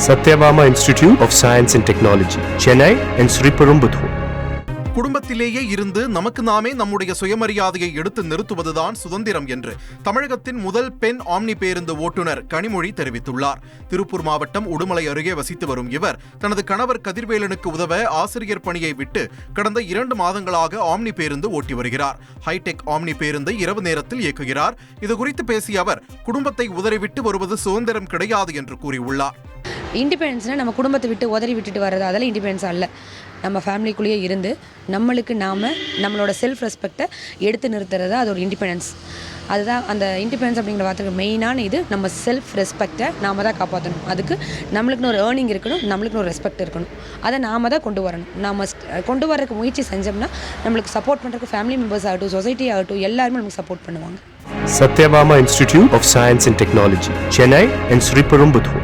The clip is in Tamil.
Satyabama Institute of Science and Technology, Chennai and Sriperumbudur. குடும்பத்திலேயே இருந்து நமக்கு நாமே நம்முடைய சுயமரியாதையை எடுத்து நிறுத்துவதுதான் சுதந்திரம் என்று தமிழகத்தின் முதல் பெண் ஆம்னி பேருந்து ஓட்டுநர் கனிமொழி தெரிவித்துள்ளார். திருப்பூர் மாவட்டம் உடுமலை அருகே வசித்து வரும் இவர் தனது கணவர் கதிர்வேலனுக்கு உதவ ஆசிரியர் பணியை விட்டு கடந்த 2 மாதங்களாக ஆம்னி பேருந்து ஓட்டி வருகிறார். ஹைடெக் ஆம்னி பேருந்தை இரவு நேரத்தில் இயக்குகிறார். இதுகுறித்து பேசிய அவர் குடும்பத்தை உதறிவிட்டு வருவது சுதந்திரம் கிடையாது என்று கூறியுள்ளார். இண்டிபெண்டன்ஸ்னால் நம்ம குடும்பத்தை விட்டு உதறி விட்டுட்டு வர்றது, அதெல்லாம் இண்டிபெண்டன்ஸ் அல்ல. நம்ம ஃபேமிலிக்குள்ளேயே இருந்து நம்மளுக்கு நம்மளோட செல்ஃப் ரெஸ்பெக்டை எடுத்து நிறுத்துறது அது ஒரு இண்டிபெண்டன்ஸ். அதுதான் அந்த இண்டிபெண்டன்ஸ் அப்படிங்கிற வார்த்தைக்கு மெயினான இது. நம்ம செல்ஃப் ரெஸ்பெக்டை நாம் தான் காப்பாற்றணும். அதுக்கு நம்மளுக்குன்னு ஒரு ஏர்னிங் இருக்கணும், நம்மளுக்குன்னு ஒரு ரெஸ்பெக்ட் இருக்கணும். அதை நாம் தான் கொண்டு வரணும். நாம் கொண்டு வரதுக்கு முயற்சி செஞ்சோம்னா நம்மளுக்கு சப்போர்ட் பண்ணுறதுக்கு ஃபேமிலி மெம்பர்ஸ் ஆகட்டும், சொசைட்டி ஆகட்டும், எல்லாருமே நமக்கு சப்போர்ட் பண்ணுவாங்க. Satyabama Institute of Science and Technology, Chennai and Sriperumbudur.